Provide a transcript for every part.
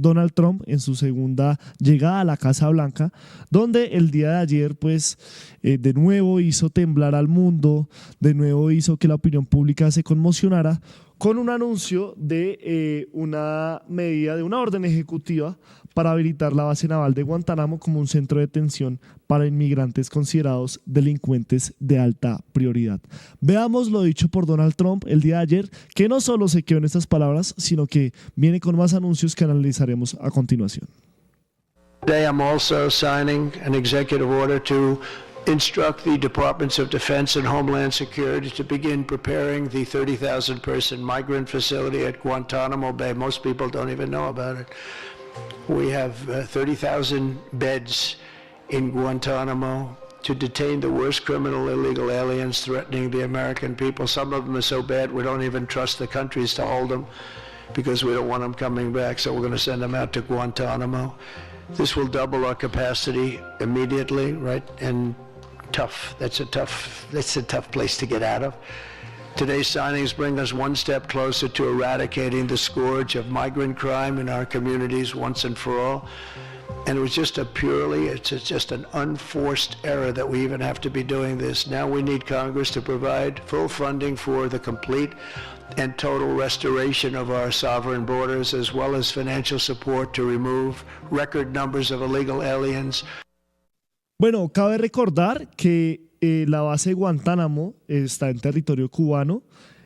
Donald Trump en su segunda llegada a la Casa Blanca, donde el día de ayer pues de nuevo hizo temblar al mundo, de nuevo hizo que la opinión pública se conmocionara con un anuncio de una medida, de una orden ejecutiva para habilitar la base naval de Guantánamo como un centro de detención para inmigrantes considerados delincuentes de alta prioridad. Veamos lo dicho por Donald Trump el día de ayer, que no solo se quedó en estas palabras, sino que viene con más anuncios que analizaremos a continuación. Today I'm also signing an executive order to instruct the Departments of Defense and Homeland Security to begin preparing the 30,000-person migrant facility at Guantanamo Bay. Most people don't even know about it. We have 30,000 beds in Guantanamo to detain the worst criminal illegal aliens threatening the American people. Some of them are so bad we don't even trust the countries to hold them because we don't want them coming back, so we're going to send them out to Guantanamo. This will double our capacity immediately, right? And that's a tough place to get out of. Today's signings bring us one step closer to eradicating the scourge of migrant crime in our communities once and for all. And it was just it's just an unforced error that we even have to be doing this. Now we need Congress to provide full funding for the complete and total restoration of our sovereign borders, as well as financial support to remove record numbers of illegal aliens. Bueno, cabe recordar que la base de Guantánamo está en territorio cubano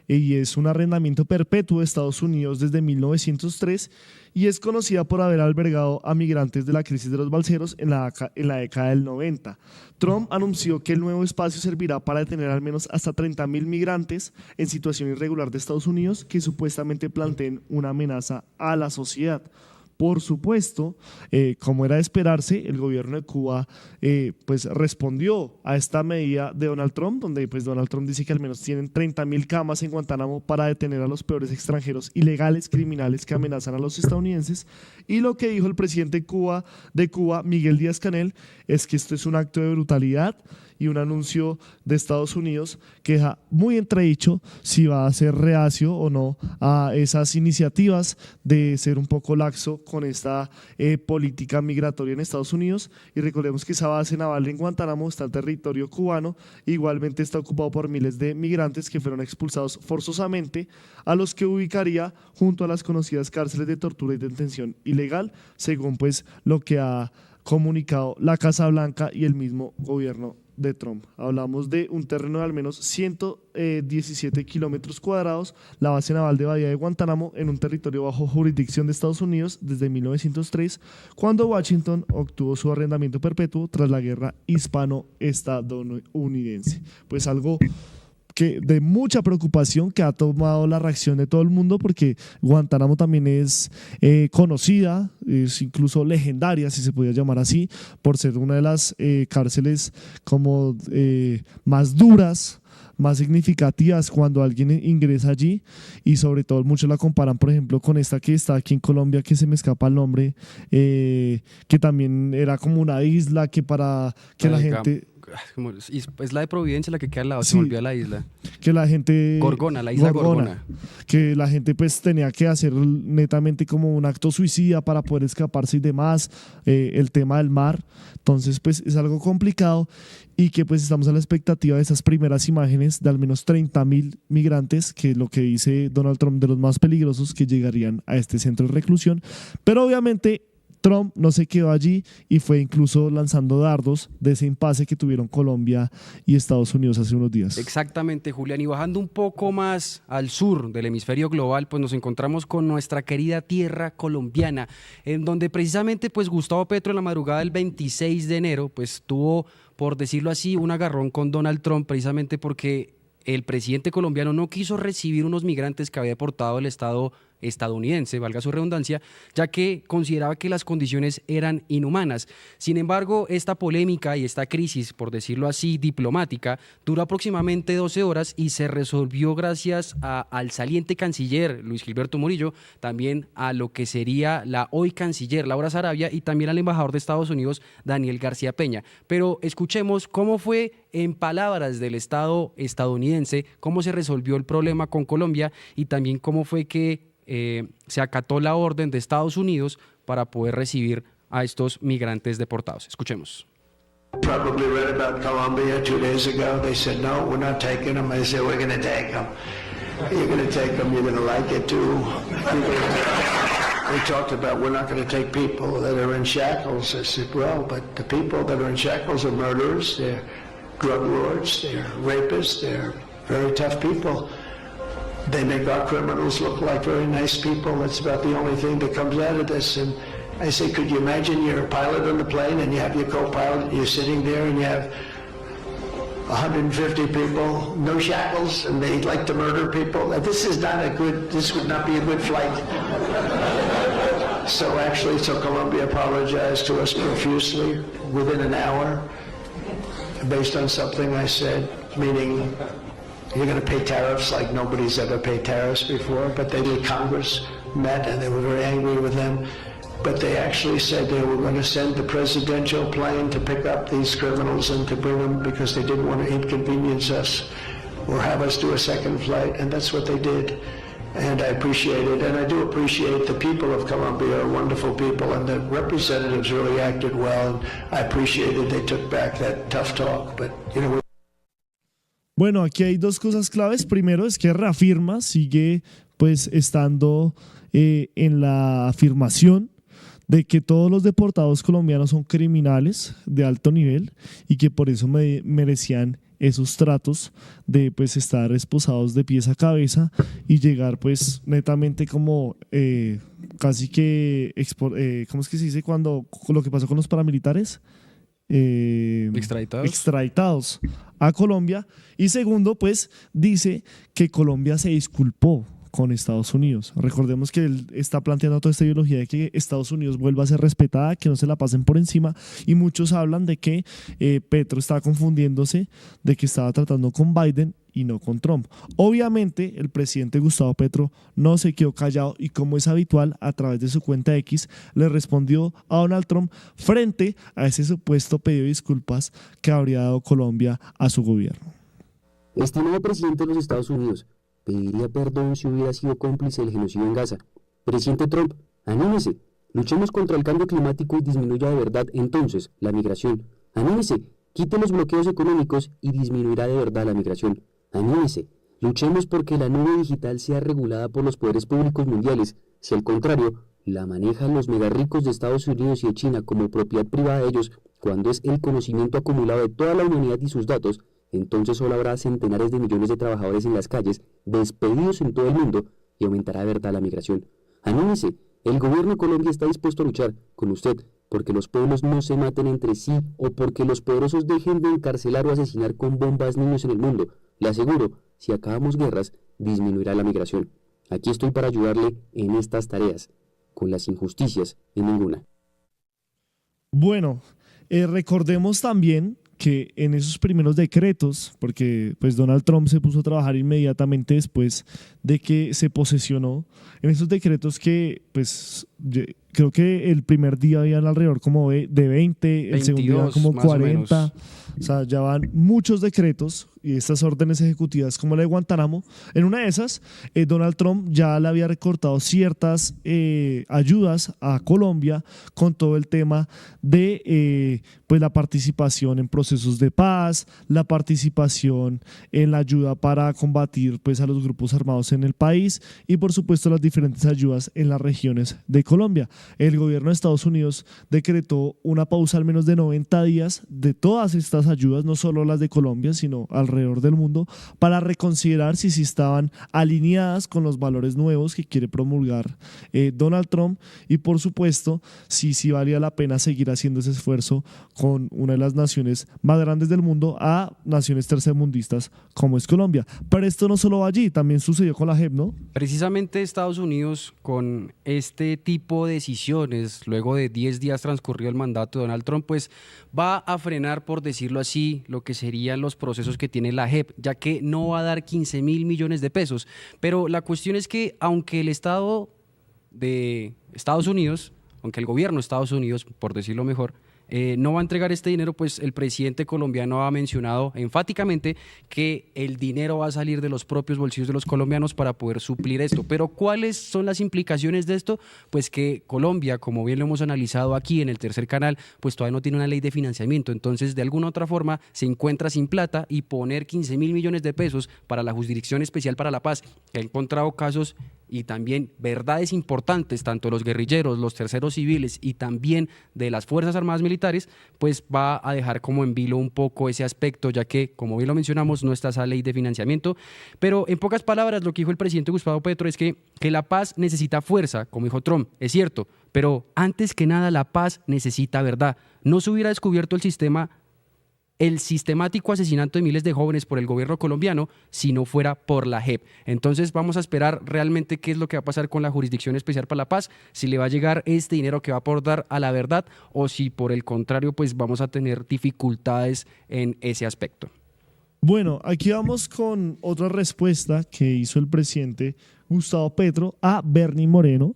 y es un arrendamiento perpetuo de Estados Unidos desde 1903 y es conocida por haber albergado a migrantes de la crisis de los balseros en la década del 90. Trump anunció que el nuevo espacio servirá para detener al menos hasta 30,000 migrantes en situación irregular de Estados Unidos que supuestamente planteen una amenaza a la sociedad. Por supuesto, como era de esperarse, el gobierno de Cuba pues respondió a esta medida de Donald Trump, donde pues Donald Trump dice que al menos tienen 30,000 camas en Guantánamo para detener a los peores extranjeros ilegales, criminales que amenazan a los estadounidenses. Y lo que dijo el presidente de Cuba, Miguel Díaz-Canel, es que esto es un acto de brutalidad y un anuncio de Estados Unidos que deja muy entredicho si va a ser reacio o no a esas iniciativas de ser un poco laxo con esta política migratoria en Estados Unidos. Y recordemos que esa base naval en Guantánamo está en territorio cubano, igualmente está ocupado por miles de migrantes que fueron expulsados forzosamente, a los que ubicaría junto a las conocidas cárceles de tortura y detención ilegal, según pues lo que ha comunicado la Casa Blanca y el mismo gobierno de Trump. Hablamos de un terreno de al menos 117 kilómetros cuadrados, la base naval de Bahía de Guantánamo, en un territorio bajo jurisdicción de Estados Unidos desde 1903, cuando Washington obtuvo su arrendamiento perpetuo tras la guerra hispano-estadounidense. Pues algo que de mucha preocupación que ha tomado la reacción de todo el mundo, porque Guantánamo también es conocida, es incluso legendaria, si se podía llamar así, por ser una de las cárceles como más duras, más significativas cuando alguien ingresa allí, y sobre todo muchos la comparan, por ejemplo, con esta que está aquí en Colombia, que se me escapa el nombre, que también era como una isla que para que la gente... Es la de Providencia la que queda al lado, sí, se me olvidó la isla. Que la gente... Gorgona, la isla Gorgona. Que la gente pues tenía que hacer netamente como un acto suicida para poder escaparse y demás, el tema del mar. Entonces pues es algo complicado y que pues estamos a la expectativa de esas primeras imágenes de al menos 30,000 migrantes, que es lo que dice Donald Trump, de los más peligrosos que llegarían a este centro de reclusión. Pero obviamente Trump no se quedó allí y fue incluso lanzando dardos de ese impasse que tuvieron Colombia y Estados Unidos hace unos días. Exactamente, Julián. Y bajando un poco más al sur del hemisferio global, pues nos encontramos con nuestra querida tierra colombiana, en donde precisamente pues Gustavo Petro en la madrugada del 26 de enero pues tuvo, por decirlo así, un agarrón con Donald Trump, precisamente porque el presidente colombiano no quiso recibir unos migrantes que había deportado el Estado estadounidense, valga su redundancia, ya que consideraba que las condiciones eran inhumanas. Sin embargo, esta polémica y esta crisis, por decirlo así, diplomática, duró aproximadamente 12 horas y se resolvió gracias al saliente canciller Luis Gilberto Murillo, también a lo que sería la hoy canciller Laura Sarabia y también al embajador de Estados Unidos Daniel García Peña. Pero escuchemos cómo fue, en palabras del Estado estadounidense, cómo se resolvió el problema con Colombia y también cómo fue que se acató la orden de Estados Unidos para poder recibir a estos migrantes deportados. Escuchemos. Probably read about Colombia 2 days ago. They said, no, we're not taking them. I said, we're going to take them. You're going to take them. You're going to like it too. They talked about we're not going to take people that are in shackles. I said, well, but the people that are in shackles are murderers. They're drug lords. They're rapists. They're very tough people. They make our criminals look like very nice people. That's about the only thing that comes out of this. And I say, could you imagine you're a pilot on the plane and you have your co-pilot, you're sitting there and you have 150 people, no shackles, and they like to murder people? This would not be a good flight. So Colombia apologized to us profusely within an hour based on something I said, meaning you're going to pay tariffs like nobody's ever paid tariffs before. But Congress met and they were very angry with them. But they actually said they were going to send the presidential plane to pick up these criminals and to bring them because they didn't want to inconvenience us or have us do a second flight. And that's what they did. And I appreciate it. And I do appreciate the people of Colombia are wonderful people, and the representatives really acted well. And I appreciated they took back that tough talk. But, you know, Bueno, aquí hay dos cosas claves. Primero es que reafirma, sigue pues estando en la afirmación de que todos los deportados colombianos son criminales de alto nivel y que por eso merecían esos tratos de pues estar esposados de pies a cabeza y llegar pues netamente como casi que ¿cómo es que se dice cuando lo que pasó con los paramilitares? Extraditados a Colombia. Y segundo, pues dice que Colombia se disculpó con Estados Unidos. Recordemos que él está planteando toda esta ideología de que Estados Unidos vuelva a ser respetada, que no se la pasen por encima, y muchos hablan de que Petro estaba confundiéndose, de que estaba tratando con Biden y no con Trump. Obviamente el presidente Gustavo Petro no se quedó callado y, como es habitual, a través de su cuenta X le respondió a Donald Trump frente a ese supuesto pedido de disculpas que habría dado Colombia a su gobierno. Estimado presidente de los Estados Unidos, pediría perdón si hubiera sido cómplice del genocidio en Gaza. Presidente Trump, anímese, luchemos contra el cambio climático y disminuya de verdad entonces la migración. Anímese, quite los bloqueos económicos y disminuirá de verdad la migración. Anímese, luchemos porque la nube digital sea regulada por los poderes públicos mundiales. Si al contrario, la manejan los megarricos de Estados Unidos y de China como propiedad privada de ellos, cuando es el conocimiento acumulado de toda la humanidad y sus datos, entonces solo habrá centenares de millones de trabajadores en las calles, despedidos en todo el mundo, y aumentará de verdad la migración. Anímese, el gobierno de Colombia está dispuesto a luchar con usted, porque los pueblos no se maten entre sí o porque los poderosos dejen de encarcelar o asesinar con bombas niños en el mundo. Le aseguro, si acabamos guerras, disminuirá la migración. Aquí estoy para ayudarle en estas tareas, con las injusticias en ninguna. Bueno, recordemos también que en esos primeros decretos, porque pues Donald Trump se puso a trabajar inmediatamente después de que se posesionó, en esos decretos que pues creo que el primer día habían alrededor como de 20, el segundo día como 40, o sea, ya van muchos decretos y estas órdenes ejecutivas como la de Guantánamo. En una de esas, Donald Trump ya le había recortado ciertas ayudas a Colombia con todo el tema de pues la participación en procesos de paz, la participación en la ayuda para combatir pues a los grupos armados en el país y por supuesto las diferentes ayudas en las regiones de Colombia. El gobierno de Estados Unidos decretó una pausa al menos de 90 días de todas estas ayudas, no solo las de Colombia, sino alrededor del mundo, para reconsiderar si estaban alineadas con los valores nuevos que quiere promulgar Donald Trump y por supuesto si valía la pena seguir haciendo ese esfuerzo con una de las naciones más grandes del mundo a naciones tercermundistas como es Colombia. Pero esto no solo va allí, también sucedió con la JEP, ¿no? Precisamente Estados Unidos, con este tipo de decisiones, luego de 10 días transcurrido el mandato de Donald Trump, pues va a frenar, por decirlo así, lo que serían los procesos que tiene la JEP, ya que no va a dar 15.000 millones de pesos. Pero la cuestión es que aunque el Estado de Estados Unidos, aunque el gobierno de Estados Unidos, por decirlo mejor, no va a entregar este dinero, pues el presidente colombiano ha mencionado enfáticamente que el dinero va a salir de los propios bolsillos de los colombianos para poder suplir esto. Pero ¿cuáles son las implicaciones de esto? Pues que Colombia, como bien lo hemos analizado aquí en el tercer canal, pues todavía no tiene una ley de financiamiento. Entonces, de alguna u otra forma, se encuentra sin plata y poner 15.000 millones de pesos para la Jurisdicción Especial para la Paz, que ha encontrado casos y también verdades importantes, tanto de los guerrilleros, los terceros civiles y también de las Fuerzas Armadas Militares, pues va a dejar como en vilo un poco ese aspecto, ya que, como bien lo mencionamos, no está esa ley de financiamiento. Pero en pocas palabras, lo que dijo el presidente Gustavo Petro es que la paz necesita fuerza, como dijo Trump, es cierto, pero antes que nada la paz necesita verdad. No se hubiera descubierto el sistemático asesinato de miles de jóvenes por el gobierno colombiano si no fuera por la JEP. Entonces vamos a esperar realmente qué es lo que va a pasar con la Jurisdicción Especial para la Paz, si le va a llegar este dinero que va a aportar a la verdad o si por el contrario pues vamos a tener dificultades en ese aspecto. Bueno, aquí vamos con otra respuesta que hizo el presidente Gustavo Petro a Bernie Moreno,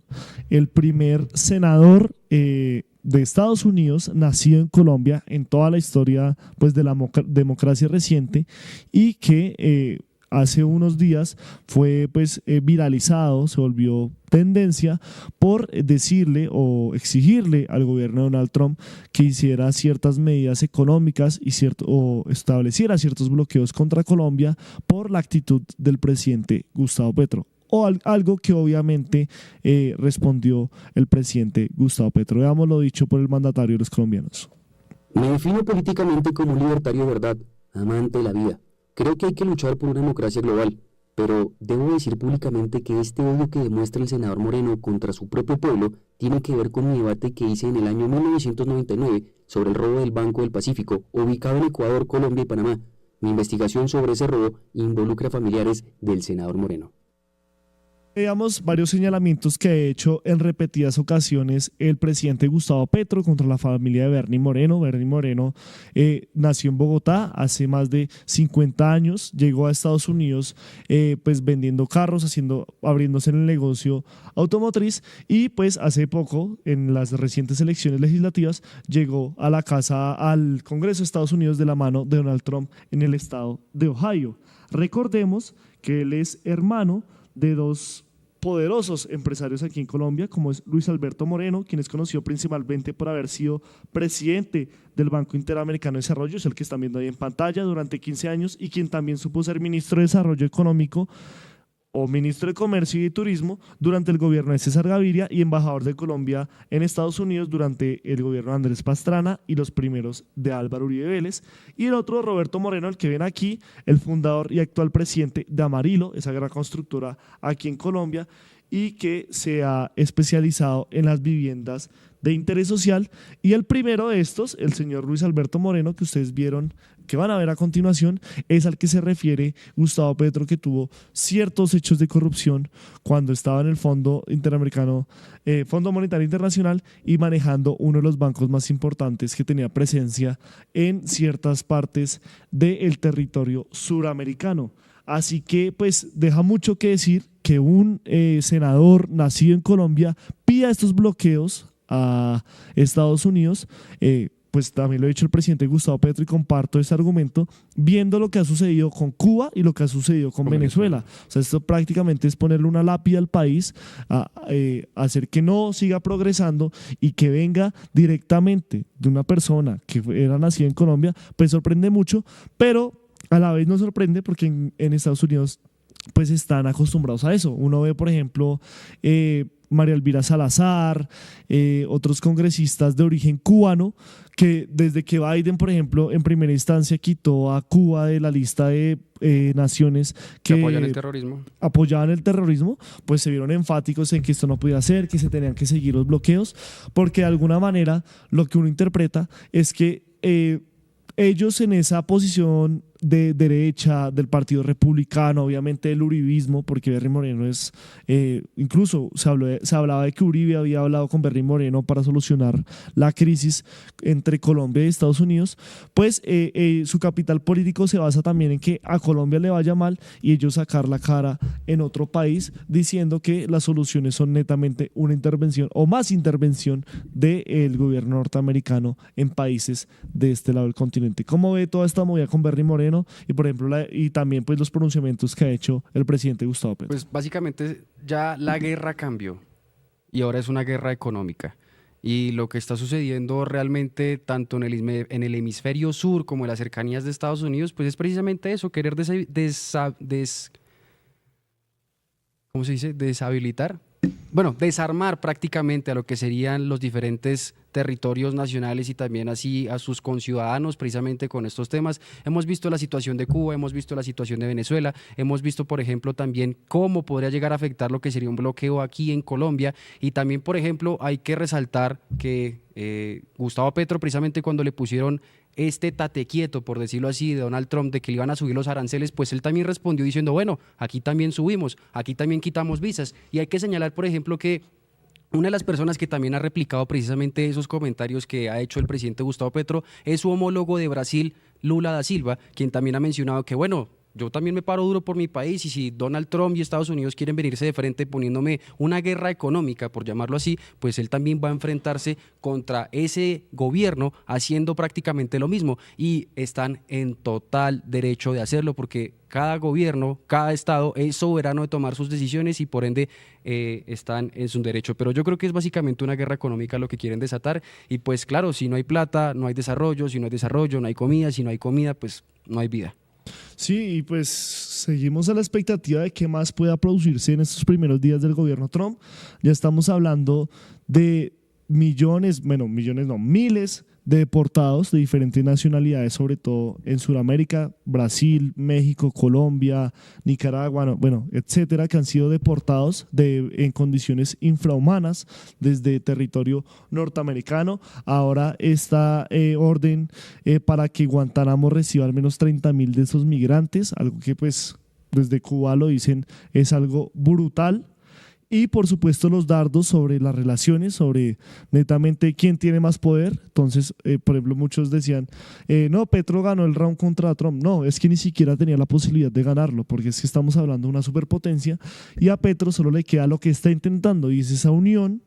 el primer senador de Estados Unidos, nacido en Colombia en toda la historia pues, de la democracia reciente y que hace unos días fue pues, viralizado, se volvió tendencia por decirle o exigirle al gobierno de Donald Trump que hiciera ciertas medidas económicas y o estableciera ciertos bloqueos contra Colombia por la actitud del presidente Gustavo Petro. O algo que obviamente respondió el presidente Gustavo Petro. Veamos lo dicho por el mandatario de los colombianos. Me defino políticamente como un libertario de verdad, amante de la vida. Creo que hay que luchar por una democracia global, pero debo decir públicamente que este odio que demuestra el senador Moreno contra su propio pueblo tiene que ver con mi debate que hice en el año 1999 sobre el robo del Banco del Pacífico, ubicado en Ecuador, Colombia y Panamá. Mi investigación sobre ese robo involucra a familiares del senador Moreno. Veamos varios señalamientos que ha hecho en repetidas ocasiones el presidente Gustavo Petro contra la familia de Bernie Moreno. Bernie Moreno nació en Bogotá hace más de 50 años, llegó a Estados Unidos pues vendiendo carros, abriéndose en el negocio automotriz y pues hace poco, en las recientes elecciones legislativas, llegó a la casa, al Congreso de Estados Unidos de la mano de Donald Trump en el estado de Ohio. Recordemos que él es hermano de dos poderosos empresarios aquí en Colombia, como es Luis Alberto Moreno, quien es conocido principalmente por haber sido presidente del Banco Interamericano de Desarrollo, es el que están viendo ahí en pantalla, durante 15 años, y quien también supo ser ministro de Desarrollo Económico o ministro de Comercio y Turismo durante el gobierno de César Gaviria y embajador de Colombia en Estados Unidos durante el gobierno de Andrés Pastrana y los primeros de Álvaro Uribe Vélez. Y el otro, Roberto Moreno, el que ven aquí, el fundador y actual presidente de Amarillo, esa gran constructora aquí en Colombia, y que se ha especializado en las viviendas de interés social. Y el primero de estos, el señor Luis Alberto Moreno, que ustedes vieron, que van a ver a continuación, es al que se refiere Gustavo Petro, que tuvo ciertos hechos de corrupción cuando estaba en el Fondo Interamericano, Fondo Monetario Internacional, y manejando uno de los bancos más importantes que tenía presencia en ciertas partes del territorio suramericano. Así que pues deja mucho que decir que un senador nacido en Colombia pida estos bloqueos a Estados Unidos. Pues también lo ha dicho el presidente Gustavo Petro y comparto ese argumento, viendo lo que ha sucedido con Cuba y lo que ha sucedido con Venezuela. O sea, esto prácticamente es ponerle una lápida al país, hacer que no siga progresando y que venga directamente de una persona que era nacida en Colombia, pues sorprende mucho, pero a la vez no sorprende porque en Estados Unidos pues están acostumbrados a eso. Uno ve, por ejemplo, María Elvira Salazar, otros congresistas de origen cubano, que desde que Biden, por ejemplo, en primera instancia quitó a Cuba de la lista de naciones que apoyaban el terrorismo, pues se vieron enfáticos en que esto no podía ser, que se tenían que seguir los bloqueos, porque de alguna manera lo que uno interpreta es que ellos en esa posición de derecha, del Partido Republicano, obviamente del uribismo, porque Berry Moreno es, incluso se hablaba de que Uribe había hablado con Berry Moreno para solucionar la crisis entre Colombia y Estados Unidos, pues su capital político se basa también en que a Colombia le vaya mal y ellos sacar la cara en otro país diciendo que las soluciones son netamente una intervención o más intervención del gobierno norteamericano en países de este lado del continente. ¿Cómo ve toda esta movida con Berry Moreno y por ejemplo y también pues los pronunciamientos que ha hecho el presidente Gustavo Petro? Pues básicamente ya la guerra cambió y ahora es una guerra económica. Y lo que está sucediendo realmente tanto en el hemisferio sur como en las cercanías de Estados Unidos, pues es precisamente eso, querer ¿cómo se dice? Deshabilitar. Bueno, desarmar prácticamente a lo que serían los diferentes territorios nacionales y también así a sus conciudadanos precisamente con estos temas. Hemos visto la situación de Cuba, hemos visto la situación de Venezuela, hemos visto por ejemplo también cómo podría llegar a afectar lo que sería un bloqueo aquí en Colombia y también por ejemplo hay que resaltar que Gustavo Petro precisamente cuando le pusieron este tate quieto, por decirlo así, de Donald Trump, de que le iban a subir los aranceles, pues él también respondió diciendo, bueno, aquí también subimos, aquí también quitamos visas. Y hay que señalar, por ejemplo, que una de las personas que también ha replicado precisamente esos comentarios que ha hecho el presidente Gustavo Petro es su homólogo de Brasil, Lula da Silva, quien también ha mencionado que, bueno, yo también me paro duro por mi país y si Donald Trump y Estados Unidos quieren venirse de frente poniéndome una guerra económica, por llamarlo así, pues él también va a enfrentarse contra ese gobierno haciendo prácticamente lo mismo y están en total derecho de hacerlo porque cada gobierno, cada estado es soberano de tomar sus decisiones y por ende están en su derecho. Pero yo creo que es básicamente una guerra económica lo que quieren desatar y pues claro, si no hay plata, no hay desarrollo, si no hay desarrollo, no hay comida, si no hay comida, pues no hay vida. Sí, y pues seguimos a la expectativa de qué más pueda producirse en estos primeros días del gobierno Trump. Ya estamos hablando de miles de deportados de diferentes nacionalidades, sobre todo en Sudamérica, Brasil, México, Colombia, Nicaragua, etcétera, que han sido deportados en condiciones infrahumanas desde territorio norteamericano. Ahora esta orden para que Guantánamo reciba al menos 30,000 de esos migrantes, algo que pues desde Cuba lo dicen es algo brutal. Y por supuesto los dardos sobre las relaciones, sobre netamente quién tiene más poder. Entonces, por ejemplo, muchos decían, no, Petro ganó el round contra Trump. No, es que ni siquiera tenía la posibilidad de ganarlo, porque es que estamos hablando de una superpotencia y a Petro solo le queda lo que está intentando y es esa unión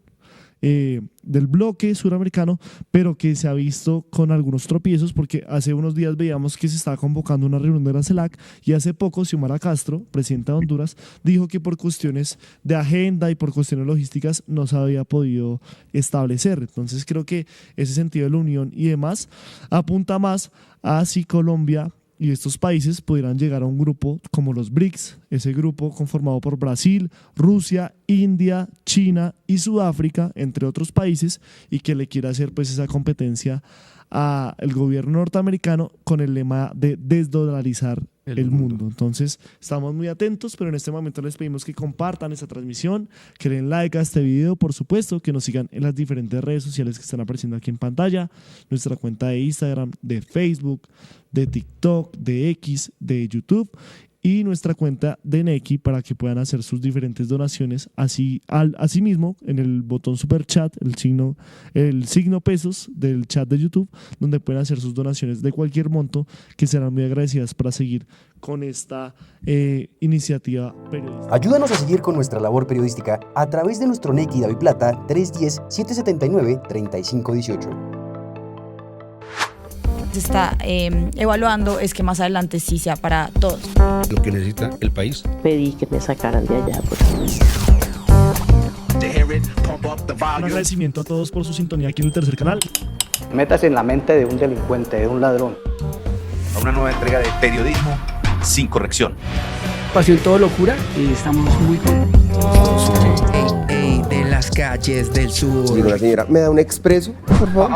del bloque suramericano, pero que se ha visto con algunos tropiezos, porque hace unos días veíamos que se estaba convocando una reunión de la CELAC y hace poco Xiomara Castro, presidenta de Honduras, dijo que por cuestiones de agenda y por cuestiones logísticas no se había podido establecer. Entonces creo que ese sentido de la unión y demás apunta más a si Colombia y estos países pudieran llegar a un grupo como los BRICS, ese grupo conformado por Brasil, Rusia, India, China y Sudáfrica, entre otros países, y que le quiera hacer pues esa competencia al gobierno norteamericano con el lema de desdolarizar el mundo. Entonces estamos muy atentos, pero en este momento les pedimos que compartan esta transmisión, que den like a este video, por supuesto, que nos sigan en las diferentes redes sociales que están apareciendo aquí en pantalla, nuestra cuenta de Instagram, de Facebook, de TikTok, de X, de YouTube y nuestra cuenta de Nequi para que puedan hacer sus diferentes donaciones. Asimismo, en el botón super chat, el signo pesos del chat de YouTube, donde pueden hacer sus donaciones de cualquier monto, que serán muy agradecidas para seguir con esta iniciativa periodística. Ayúdanos a seguir con nuestra labor periodística a través de nuestro Nequi DaviPlata 310-779-3518. Se está evaluando es que más adelante sí sea para todos. Lo que necesita el país. Pedí que me sacaran de allá. Un agradecimiento a todos por su sintonía aquí en el tercer canal. Métase en la mente de un delincuente, de un ladrón. A una nueva entrega de periodismo sin corrección. Pasión todo locura y estamos muy contentos. De las calles del sur. Digo, la señora, ¿me da un expreso, por favor?